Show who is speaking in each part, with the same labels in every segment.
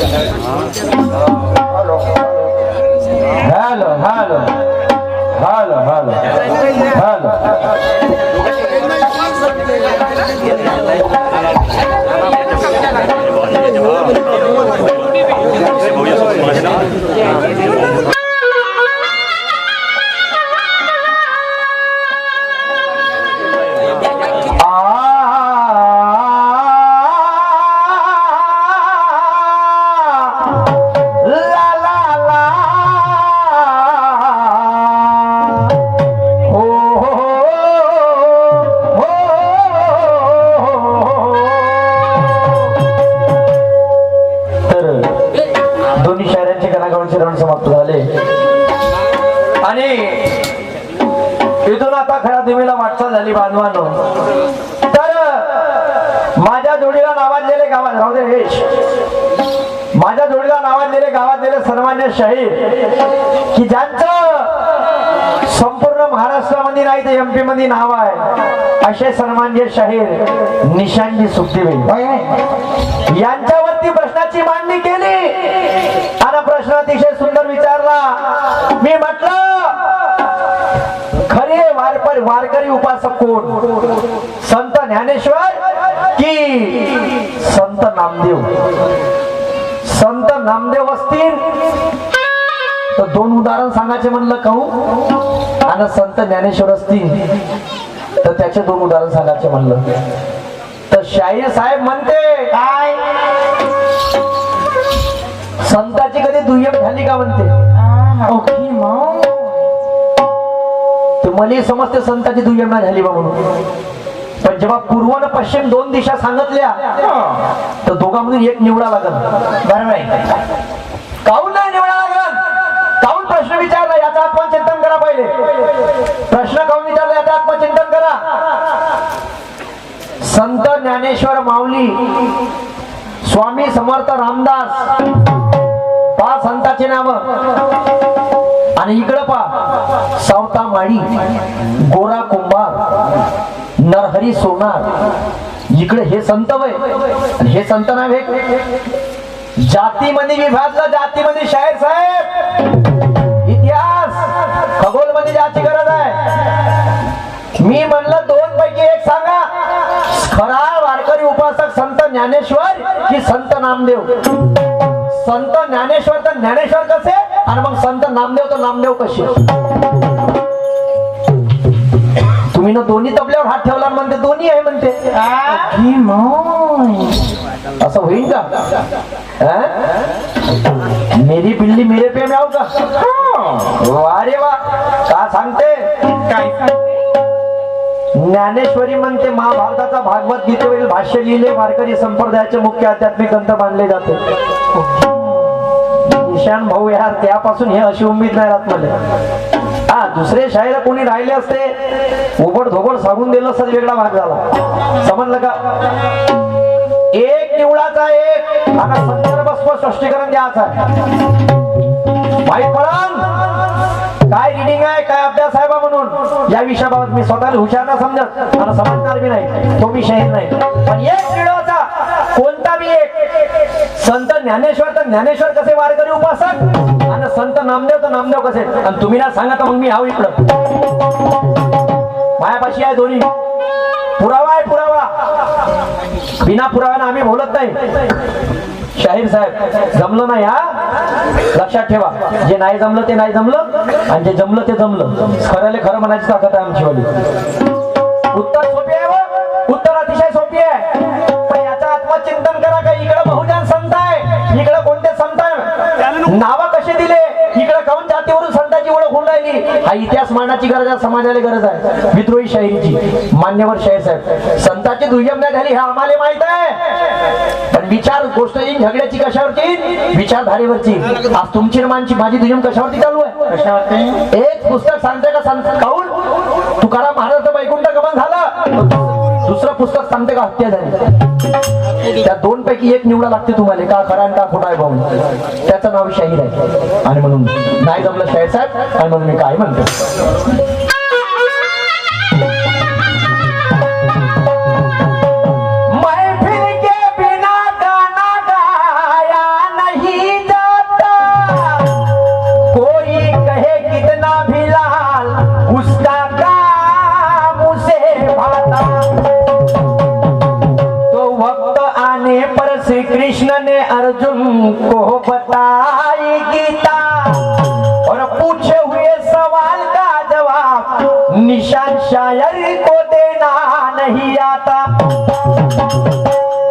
Speaker 1: Hello hello hello hello hello समाप्त झाले आणि इथून आता खऱ्या दिमेला वाटचाल झाली बांधवांनो. तर माझ्या जोडीला नावाजलेले गावात राहू दे हेश, माझ्या जोडीला नावाजलेले गावातलेले सर्वमान्य शाहीर की ज्यांचं संपूर्ण महाराष्ट्रामध्ये नाही तर एमपी मध्ये नाव आहे असे सन्माननीय शाहीर निशांजी सुखदेव यांच्यावरती प्रश्नाची मांडणी केली आणि प्रश्न अतिशय सुंदर विचारला. मी म्हटलं खरे वारकरी उपासक कोण, संत ज्ञानेश्वर की संत नामदेव? संत नामदेव असतील तर दोन उदाहरण सांगायचे म्हणलं कहू, आणि संत ज्ञानेश्वर असतील तर त्याचे दोन उदाहरण सांगायचे म्हणलं तर शाहीर साहेब म्हणते काय संताची कधी दुय्यम झाली का म्हणते. ते मला समजते संताची दुय्यम नाही झाली बा म्हणून, पण जेव्हा पूर्व न पश्चिम दोन दिशा सांगितल्या तर दोघांमधून एक निवडा लागल. बरोबर आहे, काहून नाही निवडा लागल? काहून प्रश्न विचारला याचा आत्मचिंतन करा. पहिले प्रश्न काहून विचारला याचा आत्मचिंतन करा. संत ज्ञानेश्वर माऊली, स्वामी समर्थ रामदास, पाच संतांचे नाव. आणि इकडं पा सावता माळी, गोरा कुंभार, नरहरी सोनार, इकडे हे संत वय हे संत नाव. जातीमध्ये विभागलं, जातीमध्ये शाहीर साहेब इतिहास खगोल मध्ये जायची गरज आहे. मी म्हणलं दोन पैकी एक सांगा, खरा वारकरी उपासक संत ज्ञानेश्वर की संत नामदेव? संत ज्ञानेश्वर तर ज्ञानेश्वर कसे आणि मग संत नामदेव तर नामदेव कसे? तुम्ही ना दोन्ही तबल्यावर हात ठेवला म्हणते दोन्ही आहे म्हणते. असं होईल का? मेरी बिल्ली मेरे पे में आऊ का? अरे वा, का सांगते काय? ज्ञानेश्वरी म्हणते महाभारताचा भागवत गीतेवरील भाष्य लिहिले वारकरी संप्रदायाचे मुख्य आध्यात्मिक ग्रंथ मानले जाते. निशान भाऊ यार त्यापासून हे अशी उम्मीद नाही राहत मला. हा दुसरे शाहीर कोणी राहिले असते उबड धोबड सांगून दिलं असं वेगळा भाग झाला. समजलं का? एक निवडाचा एक आता संदर्भ स्पष्टीकरण द्यायचं माहित पडन काय रिडिंग आहे काय अभ्यास आहे बा म्हणून. या विषयाबाबत मी स्वतःला हुशार ना समजत आणि समजणार बी नाही, तो मी शाहीर नाही. पण एक निवडाचा कोणता बी एक. संत ज्ञानेश्वर तर ज्ञानेश्वर कसे वारकरी उपासक आणि संत नामदेव तर नामदेव कसे. आणि तुम्ही ना सांगा तर मग मी हाव इकडं मायापाशी आहे दोन्ही. पुरावा आहे पुरावा. बिना पुराव्यानं आम्ही बोलत नाही. शाहीर साहेब जमलं नाही हा लक्षात ठेवा. जे नाही जमलं ते नाही जमलं आणि जे जमलं ते जमलं. खऱ्याला खरं म्हणायची ताकद आहे आमची वाली. उत्तर सोपी आहे, उत्तर अतिशय सोपी आहे. पण याचं आत्मचिंतन करा का इकडे बहुजन संत आहे इकडे कोणते संत आहे, नाव कसे दिले, इकडे काऊन जातीवरून संतांची ओळख होऊन राहिली. हा इतिहास मांडण्याची गरज आहे, समाजाला गरज आहे. विद्रोही शाहिरीची मान्यवर शाहीर साहेब संतांची दुय्यम नाही झाली हे आम्हाला माहित आहे. पण विचार गोष्ट येईन झगड्याची कशावरची, विचारधारेवरची. आज तुमची मानची माझी दुय्यम कशावरती चालू आहे? कशावरती? एक पुस्तक सांगते का संत काऊन तुकाराम महाराज वैकुंठ गमन झालं, दुसरं पुस्तक सांगते का हत्या झाली. त्या दोन पैकी एक निवडा लागते तुम्हाला का खरा आणि का खोटा आहे भाऊ. त्याचं नाव शाहीर आहे. आणि म्हणून नाही जमलं शाहीर साहेब आणि म्हणून मी काय म्हणतो महफिल के बिना गाना गाया नहीं तुमको बताई गीता और पूछे हुए सवाल का जवाब निशान शायर को देना नहीं आता,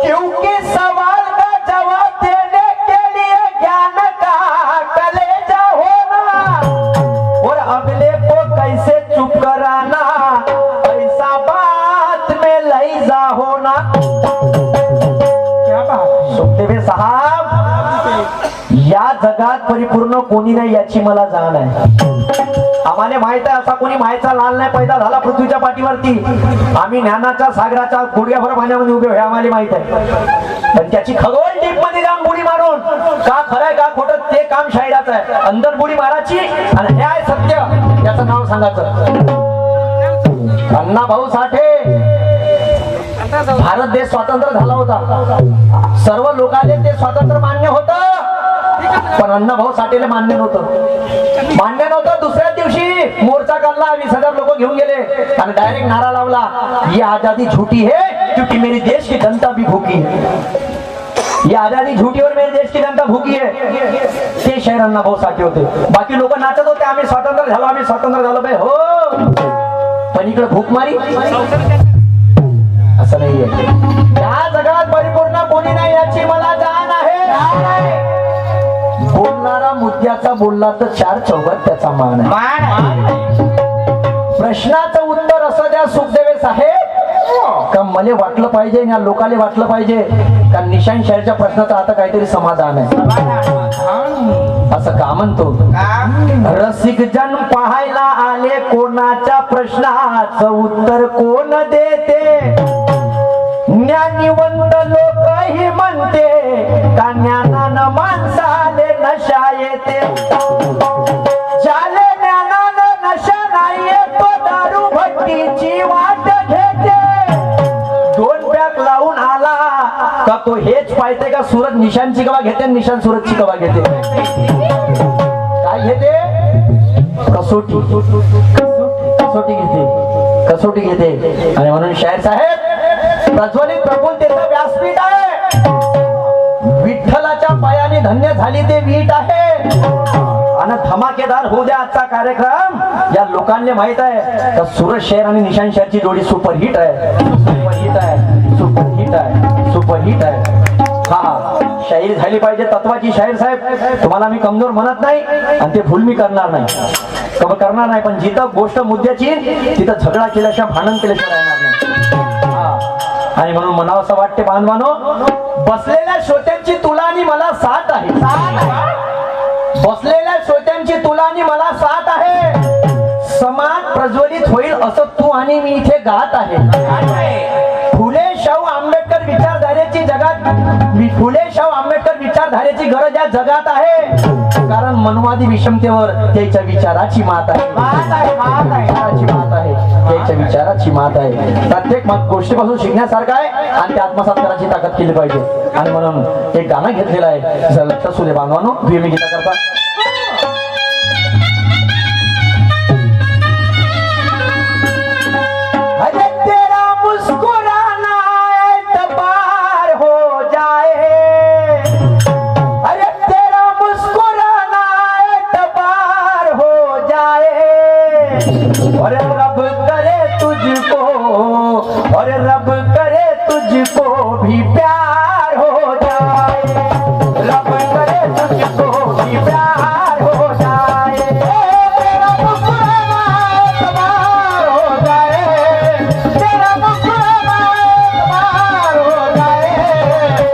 Speaker 1: क्योंकि सवाल का जवाब देने के लिए ज्ञान का कलेजा होना और अगले को कैसे चुप कराना ऐसा बात में लैजा होना। क्या बात सुखदेव साहब, या जगात परिपूर्ण कोणी नाही याची मला जाण आहे। आम्हाला माहित आहे असा कोणी मायेचा लाल नाही पैदा झाला पृथ्वीच्या पाठीवरती। आम्ही ज्ञानाच्या सागराच्या गुडघ्याभर पाण्यामध्ये उभे आहे आम्हाला माहित आहे, पण त्याची खगोल डीप मध्ये जाऊन बुडी मारून का खरंय का खोटं ते काम शायराचं आहे। अंदर बुडी मारायची आणि हे आहे सत्य, त्याचं नाव सांगायचं। अण्णा भाऊ साठे, भारत देश स्वतंत्र झाला होता, सर्व लोकांना ते स्वातंत्र्य मान्य होतं, पण अण्णाभाऊ साठेला मान्य नव्हतं। दुसऱ्या दिवशी मोर्चा काढला, 20,000 लोक घेऊन गेले आणि डायरेक्ट नारा लावला, ये आजादी झूठी है क्योंकि मेरे देश की जनता भी भूखी है, ये आजादी झूठी और मेरे देश की जनता भूखी है। ते शहर अण्णाभाऊ साठे होते। बाकी लोक नाचत होते, आम्ही स्वातंत्र्य झालो बाई हो, पण इकडे भूकमारी असं नाहीये। या जगात परिपूर्ण कोणी नाही याची मला जाण आहे। बोलणारा मुद्द्याचा बोलला तर 4 चौघात त्याचा मान आहे। प्रश्नाचं उत्तर असं द्या सुखदेव साहेब का मला वाटलं पाहिजे या लोकांना वाटलं पाहिजे का निशान शायरच्या प्रश्नाचं आता काहीतरी समाधान आहे, असं का म्हणतो। रसिक जन पाहायला आले, कोणाच्या प्रश्नाचं उत्तर कोण देते, ज्ञानिवंत लोकही म्हणते का ज्ञानानं माणसाले नशा येते, ज्याले ज्ञानानं नशा नाही येतो दारू भट्टीची वाट घेते, 2 पॅक लावून आला का तो हेच पाहिजे का सूरज निशांची कवा घेते, निशान सूरजची कवा घेते, काय घेते, कसोटी घेते। आणि म्हणून शायर साहेब प्रज्वलित प्रफुल्लतेचं व्यासपीठ आहे, विठ्ठलाच्या पायाने धन्य झाली ते वीट आहे आणि धमाकेदार होऊ द्या आजचा कार्यक्रम। या लोकांना माहित आहे का सूरज शेर आणि निशान शेरची जोडी सुपरहिट आहे, सुपरहिट आहे। हा शाहीर झाली पाहिजे तत्वाची शाहीर साहेब, तुम्हाला मी कमजोर म्हणत नाही आणि ते भूल मी करणार नाही, पण जिथं गोष्ट मुद्द्याची तिथं झगडा केल्याशिवाय भांडण केल्याशिवाय राहणार नाही। आणि म्हणून म्हणावं असं वाटते बांधवानो, बसलेल्या श्रोत्यांची तुला आणि मला साथ आहे, बसलेल्या श्रोत्यांची तुला आणि मला साथ आहे, समाज प्रज्वलित होईल असं तू आणि मी इथे गात आहे। फुले शाहू आंबेडकर विचारधारेची गरज या जगात आहे, कारण मनवादी विषमतेवर त्याच्या विचाराची मात आहे, त्याच्या विचाराची मात आहे। प्रत्येक गोष्टीपासून शिकण्यासारखं आहे आणि ते आत्मसात करायची ताकद केली पाहिजे। आणि म्हणून एक गाणं घेतलेलं आहे, लक्षात सुदे बांधवानो, मी गीता करता। तुझको भी प्यार हो जाए, रब करे तुझको भी प्यार हो जाए, तेरा मुस्कुराना एतबार हो जाए, तेरा मुस्कुराना एतबार हो जाए, रब करे तुझको भी प्यार हो जाए, रब करे तुझको भी प्यार हो जाए, तेरा मुस्कुराना एतबार हो जाए, तेरा मुस्कुराना एतबार हो जाए,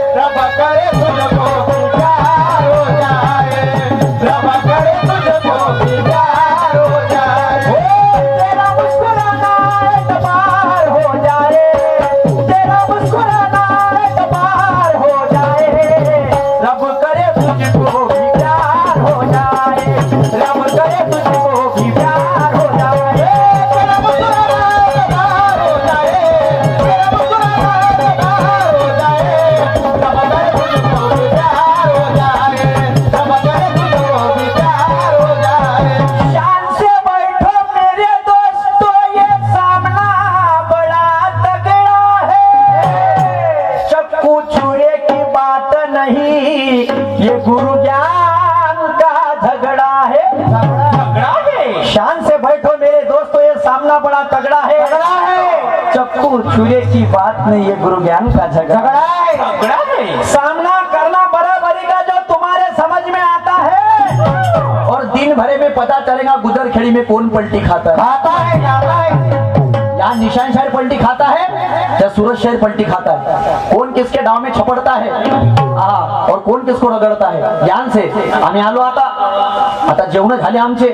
Speaker 1: रब करे तुझको भी प्यार हो जाए, रब करे तुझको भी प्यार हो जाए, तेरा मुस्कुराना एतबार हो जाए, तेरा मुस्कुराना एतबार हो जाए, रब करे तुझको भी प्यार हो जाए, रब करे तुझको भी प्यार हो जाए। शान से बैठो मेरे दोस्तों, ये सामना बड़ा तगड़ा है, चक्कू छुरे की बात नहीं, सामना बड़ा तगड़ा है, चक्कू छुरे की बात नहीं, ये गुरु ज्ञान का झगड़ा है। सामना करना बराबरी का जो तुम्हारे समझ में आता है, और दिन भरे में पता चलेगा गुजर खेड़ी में कौन पलटी खाता है। यहाँ निशान शहर पलटी खाता है या सूरज शहर पलटी खाता है, कौन किसके डाव में छपड़ता है और कोण किसको रगडता है, ज्ञान से आम्ही आलो आता जेवण झाले आमचे,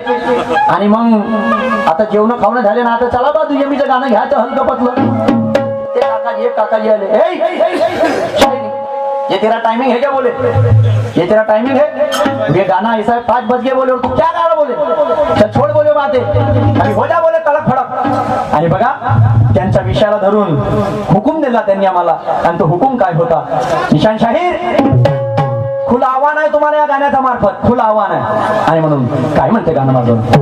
Speaker 1: आणि मग आता जेवण खावणं झाले ना, आता चला बा दुयमीचं गाणं घ्यायचं हलकं पतलं, ते काकाजी आले, ये तेरा टाइमिंग है क्या बोले, ये तेरा टाइमिंग है, ये गाना ऐसा है 5 बज गए बोले, और तू क्या गाना बोले, चल छोड़ बोले बाते, आणि हो जा बोले तडक फडक। आणि बघा त्यांच्या विषयाला धरून हुकूम दिला त्यांनी आम्हाला, आणि तो हुकूम काय होता, निशान शाहीर खुलं आव्हान आहे तुम्हाला या गाण्याच्या मार्फत, खुलं आव्हान आहे, आणि म्हणून काय म्हणते गाणं माझं,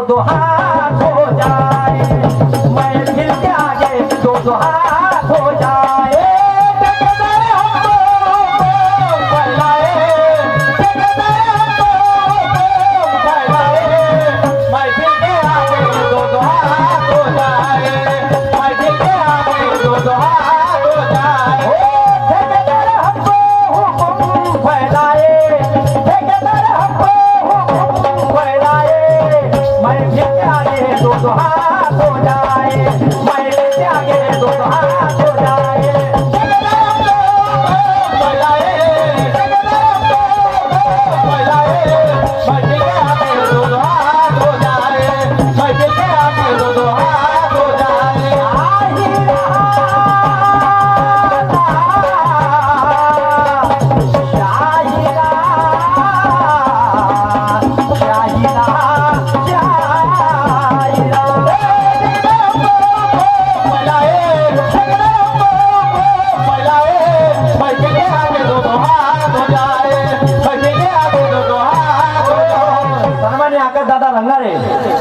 Speaker 1: दो हाथ हो जाए, महफिल के आगे दो हाथ हो जाए,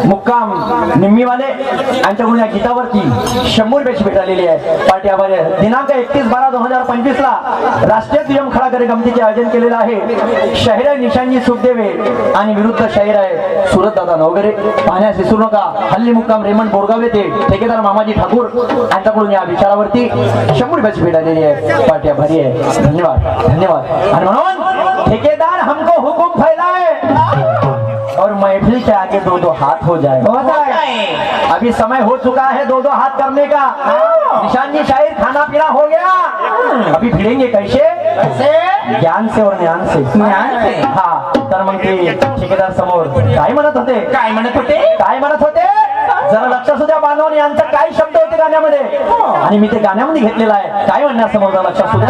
Speaker 1: मुक्काम निम्मीवाले यांच्याकडून या गीतावरती 100 रुपयाची भेट आलेली आहे। पार्टी आभारी आहे। दिनांक 31/12/2025 ला राष्ट्रीय दुय्यम खळा कार्यक्रमाचे आयोजन केलेलं आहे। शाहीर आहे निशांजी सुखदेवे आणि विरुद्ध शाहीर आहे सुरत दादा नवगरे। पाहण्यास विसरू नका। हल्ली मुक्काम रेमंड बोरगाव येथे ठेकेदार मामाजी ठाकूर यांच्याकडून या विचारावरती 100 रुपयाची भेट आलेली आहे। पार्टी आभारी आहे। धन्यवाद धन्यवाद। आणि म्हणून ठेकेदार हमको हुकुम फैलाए और महफिल के आगे दो हाथ हो जाए। अभी समय हो चुका है दो हाथ करने का। निशान जी शाहीर खाना पीना हो गया, अभी भिड़ेंगे कैसे? ज्ञान से और ज्ञान से। हाँ तर मग ते ठेकेदार समोर काय म्हणत होते? जरा लक्ष असू द्या बांधवांनी, यांचा काय शब्द होते गाण्यामध्ये आणि मी ते गाण्यामध्ये घेतलेला आहे। काय म्हणण्यासमोर जरा लक्ष असू द्या।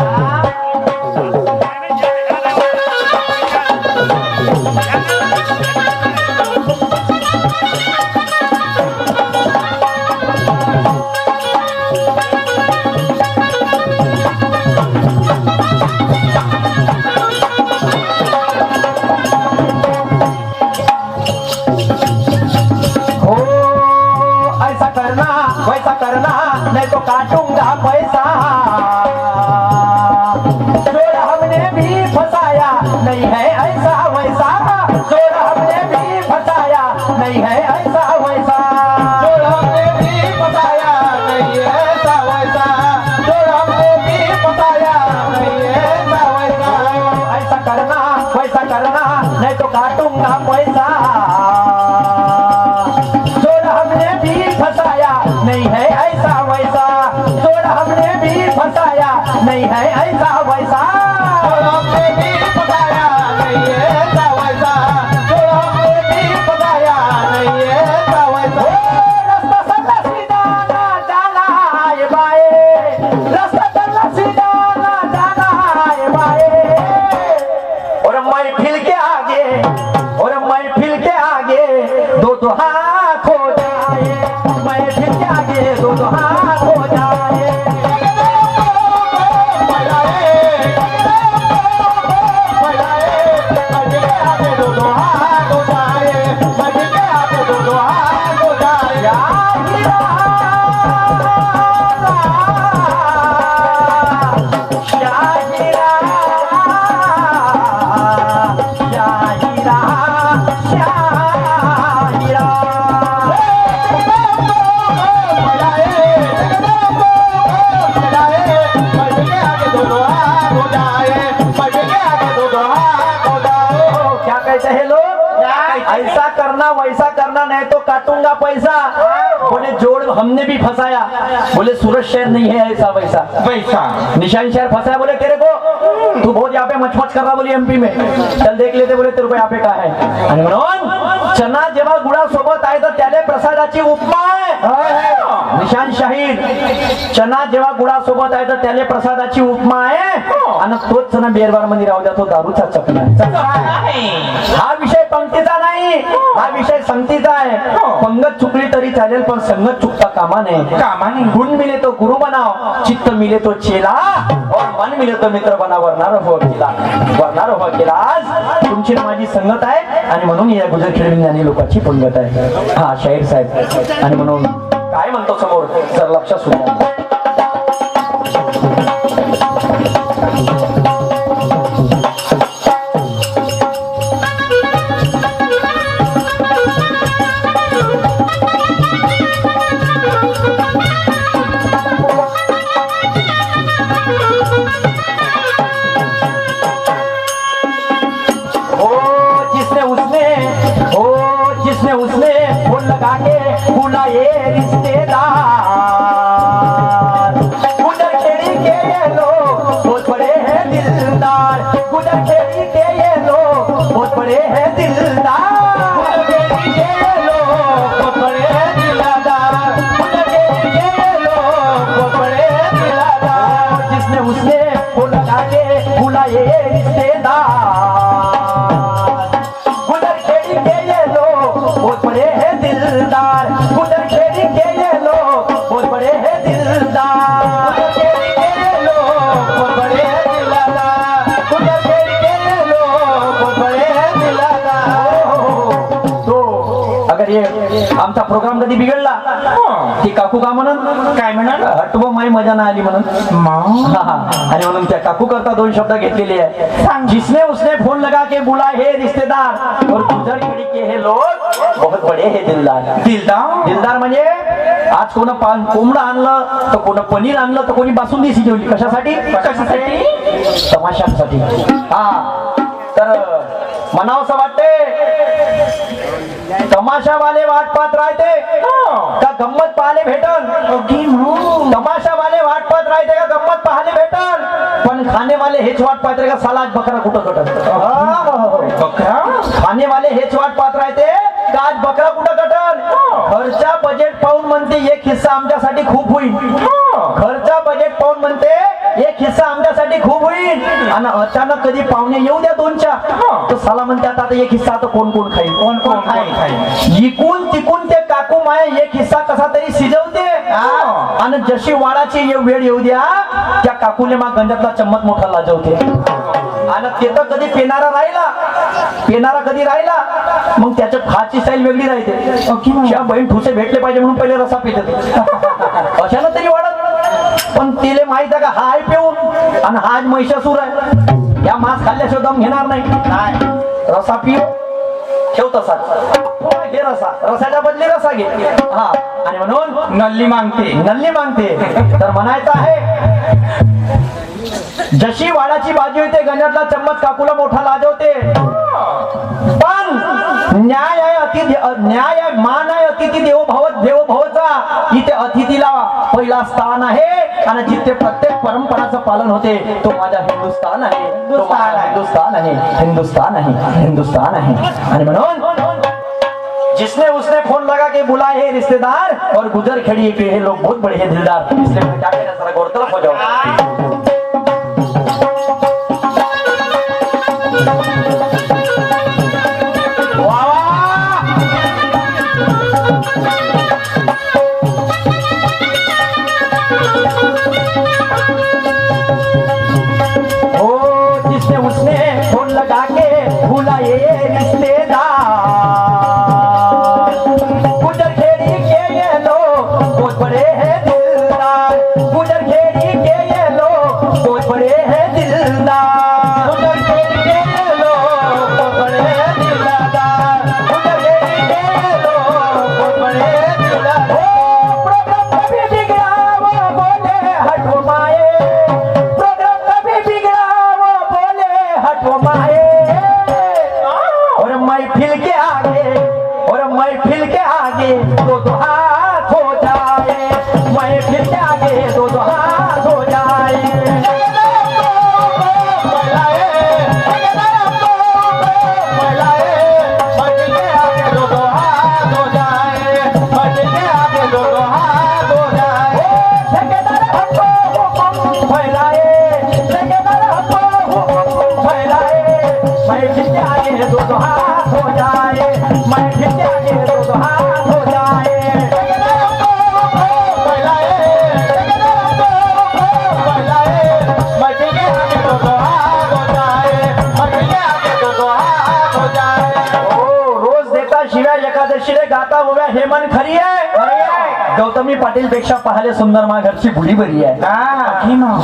Speaker 1: वैसा करना नहीं तो काटूंगा पैसा। जोड़ा हमने भी फंसाया नहीं है ऐसा वैसा। जोड़ा हमने भी फंसाया नहीं है ऐसा वैसा। जोड़ा हमने भी फंसाया नहीं है ऐसा वैसा। जोड़ा हमने भी फंसाया नहीं है ऐसा वैसा। ऐसा करना वैसा करना नहीं तो काटूंगा पैसा। नहीं है ऐसा वैसा। जोड़ा हमने भी फंसाया नहीं है ऐसा वैसा। जोड़ा हमने भी फंसाया नहीं है ऐसा वैसा। जोड़ा हमने भी फंसाया नहीं है ऐसा वैसा। रास्ता सल्ला सीधा ना जाना है बाए। रास्ता सल्ला सीधा ना जाना है बाए। और महफिल के आगे दो हाथ हो जाए। महफिल के आगे दो हाथ हो जाए। ऐसा करना वैसा करना नहीं तो काटूंगा पैसा। बोले जोड़ हमने भी फंसाया, बोले सूरत शहर नहीं है ऐसा वैसा
Speaker 2: वैसा
Speaker 1: निशान शहर फंसाया। बोले तेरे को तू बहुत यहाँ पे मचमच कर रहा बोली एमपी में, चल देख लेते बोले तेरे को यहाँ पे का है। आणि म्हणून चना जेव्हा गुळा सोबत आहे तर त्याले प्रसादाची उपमा आहे। निशान शाहीर चना जेव्हा गुळा सोबत आहे तर त्याले प्रसादाची उपमा आहे आणि तोच चना बेरबार मध्ये राहू द्या तो दारूचा चपला आहे। हा विषय पंक्तीचा नाही, हा विषय संगतीचा आहे। पंगत चुकली तरी चालेल पण संगत चुकता कामा नये। गुण मिले तो गुरु बनाव, चित्त मिले तो चेला और मन मिले तो मित्र बना। वरणार हो केला आज तुमची माझी संगत आहे आणि म्हणून या गुजर खेळविण्याने लोकांची पंगत आहे। हा शाहीर साहेब आणि म्हणून काय म्हणतो समोर जर लक्षात सुद्धा उसने फूल लगा के बुलाए रिश्तेदार। गुजर खेड़ी के ये लोग बहुत बड़े हैं दिलदार, गुजर खेड़ी के ये लोग बहुत बड़े हैं दिलदार, गुजर खेड़ी के ये लोग बहुत बड़े हैं दिलदार, गुजर खेड़ी के ये लोग बहुत बड़े हैं दिलदार। जिसने उसने फूल लगा के बुलाए रिश्तेदार। गुजर खेड़ी के ये लोग बहुत बड़े हैं दिलदार, गुजर खेड़ी के ये लोग बहुत बड़े हैं दिलदार, गुजर खेड़ी के ये लोग बहुत बड़े हैं दिलदार। तो अगर ये आमचा प्रोग्राम कधी बिघडला की काकू का म्हणून काय म्हणून हटव माई मजा ना आली म्हणून आणि म्हणून त्या काकू करता दोन शब्द घेतलेले आहे। जिसने उसने फोन लगा के बुला हे रिश्तेदार और गुजर खेड़ी के हे लोग बहुत बड़े हे दिलदार। दिलदार म्हणजे आज कोण कोंबडं आणलं तर कोण पनीर आणलं तर कोणी बासुंदी शिजवली कशासाठी तमाशासाठी। हा तर म्हणावंसं वाटते तमाशावाले वाट पाहत राहते का गंमत पाहायला भेटन, तमाशावाले वाट पाहत राहते का गंमत पाहायला भेटन, पण खानेवाले हेच वाट पाहत राहते का साला आज बकरा कुठं कटन। बकरा खानेवाले हेच वाट पाहत राहते का आज बकरा कुठं कटन। घरचा बजेट पाहून म्हणते एक हिस्सा आमच्यासाठी खूप होईल, घरचा बजेट पाहून म्हणते एक हिस्सा आमच्यासाठी खूप होईल आणि अचानक कधी पाहुणे येऊ द्या दोनच्या तर साला म्हणतात आता एक हिस्सा तर कोण कोण खाईल, कोण कोण खाईल। इकून तिकून ते काकू माया एक हिस्सा कसा तरी शिजवते आणि जशी वाडाची वेळ येऊ द्या त्या काकूले मा गंजातला चम्मच मोठा लाजवते आणि ते तर कधी पेनारा कधी राहिला मग त्याच्या खाची स्टाईल वेगळी राहते। बहीण ठुसे भेटले पाहिजे म्हणून पहिले रसा पिते अशानं तरी वाढत, पण तिले माहित आहे का हा आहे पिऊन आणि हा आज महिषासूर आहे, या मांस खाल्ल्याशिवाय दम घेणार नाही। रसा पिऊ ठेव तसा घे रसाच्या बदली रसा घे। हा आणि म्हणून नल्ली मागते तर म्हणायचं आहे जशी वाडाची बाजू येते गण्यातला चम्मच काकूला मोठा लाजवते, पण न्याय आहे मान आहे अतिथी देवोभवचा इथे अतिथीला पहिला स्थान आहे आणि जिथे प्रत्येक परंपराचं पालन होते तो माझा हिंदुस्थान आहे, तो माझा हिंदुस्थान आहे। आणि म्हणून जिसने उसने फोन लगा के बुलाए है रिश्तेदार और गुजर खेड़ी के ये लोग बहुत बड़े हैं दिलदार, इसलिए मैं क्या कहना जरा गौरतलब हो जाओ। जिसने उसने फोन लगा के बुलाए रिश्तेदार, गुजर खेड़ी के ये लोग बहुत बड़े हैं दिलदार। मैं फिर से आगे दो हाथ हो जाए गाता हुआ हे मन खरी आहे गौतमी पाटील पेक्षा पाहिले सुंदर मा घरची बुडी बरी आहे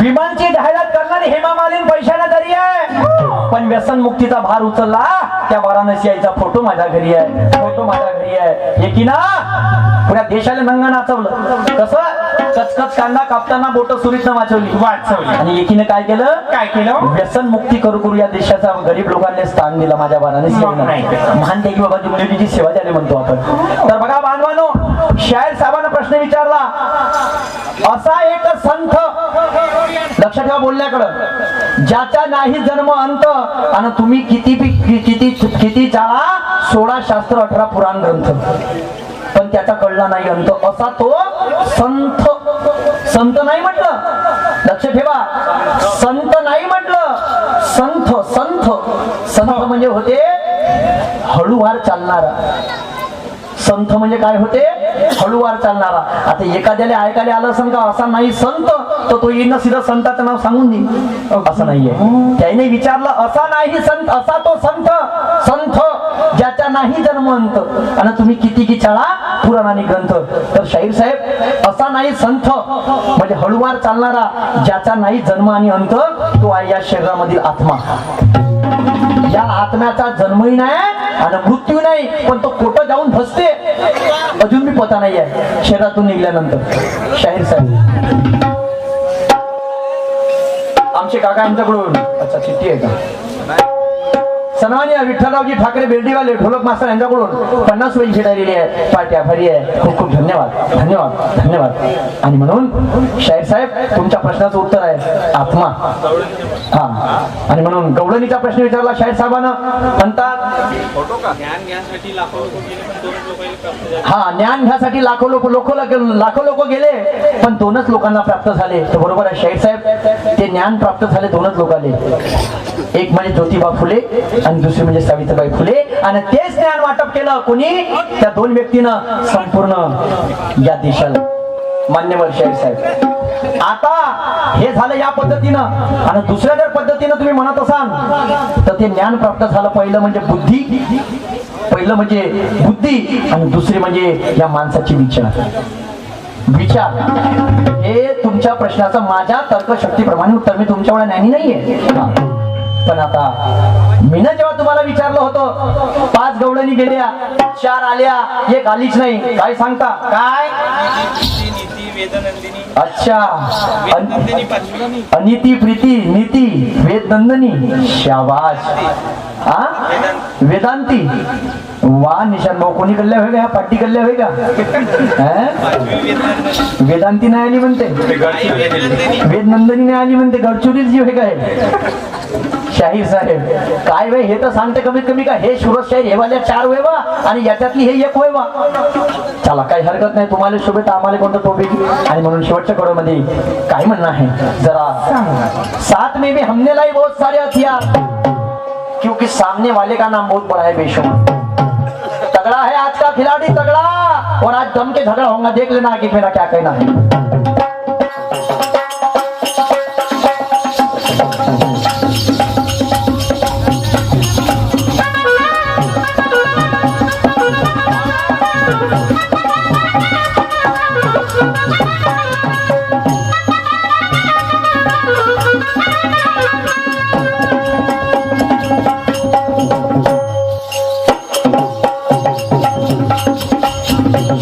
Speaker 1: विमानची जाहिरात करणारी हेमा मालिनी पैशाने दरी आहे पण व्यसन मुक्तीचा भार उचलला त्या वाराणसी आईचा फोटो माझ्या घरी आहे फोटो माझ्या घरी आहे एकीना पुऱ्या देशाला नंगा नाचवलं कसं कचकच कांदा कापताना बोट सुरीतनं वाचवली आणि एकीने काय केलं व्यसन मुक्ती करू करू या देशाचा गरीब लोकांना स्थान दिलं माझ्या वाराणसी मानते की बाबा दुर्दैवीची सेवा झाली म्हणतो आपण तर बघा बांधवानो शाहीर साहेबांना प्रश्न विचारला असा एक संत लक्षात ठेवा बोलण्याकडं ज्याचा नाही जन्म अंत आणि तुम्ही किती चाळा 16 शास्त्र 18 पुराण ग्रंथ पण त्याचा कळला नाही अंत असा तो संत नाही म्हटलं लक्ष ठेवा संत नाही म्हटलं संत म्हणजे होते हळूवार चालणारा संत म्हणजे काय होते हळूवार चालणारा आता एखाद्याला ऐकायला आलं असेल का असा नाही संत तर तो येईन सीधा संताचं नाव सांगून देईन असं नाहीये त्याने विचारलं असा नाही संत असा तो संत ज्याचा नाही जन्मअंत आणि तुम्ही किती चाळा पुराण आणि ग्रंथ तर शाहीर साहेब असा नाही संत म्हणजे हळूवार चालणारा ज्याचा नाही जन्म आणि अंत तो आहे या शरीरामधील आत्मा या आत्म्याचा जन्मही नाही आणि मृत्यू नाही पण तो कुठं जाऊन फसते अजून मी पता नाही आहे शरीरातून निघाल्यानंतर शाहीर साहेब आमचे काका यांच्याकडून अच्छा चिठ्ठी आहे का सन्माननीय विठ्ठलरावजी ठाकरे बेर्डीवाले ढोलक मास्तर यांच्याकडून 50 रुपये भेट आलेली आहे पार्टी आभारी आहे खूप खूप धन्यवाद आणि म्हणून शाहीर साहेब तुमच्या प्रश्नाचं उत्तर आहे आत्मा हा आणि म्हणून गवळणीचा प्रश्न विचारला शाहीर साहेबांना म्हणतात हा ज्ञान घ्यासाठी लाखो लोक गेले पण 2च लोकांना प्राप्त झाले तर बरोबर आहे शाहीर साहेब ते ज्ञान प्राप्त झाले 2च लोकांना एक म्हणजे ज्योतिबा फुले आणि दुसरी म्हणजे सावित्रीबाई फुले आणि तेच ज्ञान वाटप केलं कोणी त्या 2 व्यक्तीनं संपूर्ण या देशाला मान्यवर शाहीर साहेब आता हे झालं या पद्धतीनं आणि दुसऱ्या जर पद्धतीनं तुम्ही म्हणत असाल तर ते ज्ञान प्राप्त झालं पहिलं म्हणजे बुद्धी आणि दुसरी म्हणजे या माणसाची विचार हे तुमच्या प्रश्नाचं माझ्या तर्कशक्तीप्रमाणे उत्तर मी तुमच्या वेळा ज्ञानी नाहीये पण आता मीनं जेव्हा तुम्हाला विचारलं होतं 5 गवळणी गेल्या 4 आल्या 1 आलीच नाही काय सांगता काय अच्छा अनिती प्रीती नीती वेदनंदिनी शाबाश हा वेदांती वा निशान भाऊ कोणी कल्ल्या होय का ह्या पार्टी कल्ल्या होय का वेदांती नाही आली म्हणते वेदनंदिनी नाही आली म्हणते गडचुरीच जी होय काय शाहीर साहेब काय वे हे तर सांगते कमीत कमी का हे सुरत शाहीर हेवाल्या 4 वेवा आणि याच्यातली हे 1 वेवा चला काही हरकत नाही तुम्हाला शुभेच्छा आम्हाला कोणतं टोपिक आणि म्हणून शेवटच्या कडोमध्ये काय म्हणणं आहे जरा 7 में भी हमने लाई बहुत सारे हथियार क्योंकि सामने वाले का नाम बहुत बड़ा है बेशुमार तगड़ा है आज का खिलाड़ी तगड़ा और आज दम के झगड़ा होगा देख लेना कि मेरा क्या कहना है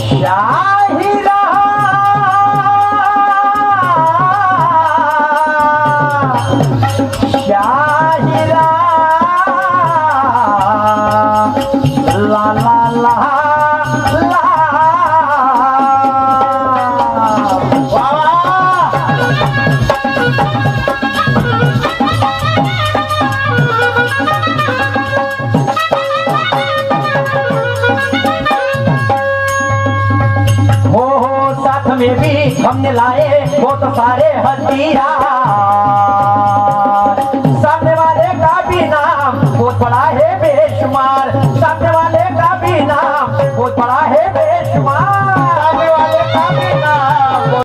Speaker 1: शाही रहा हमने लाए बहुत सारे हथियार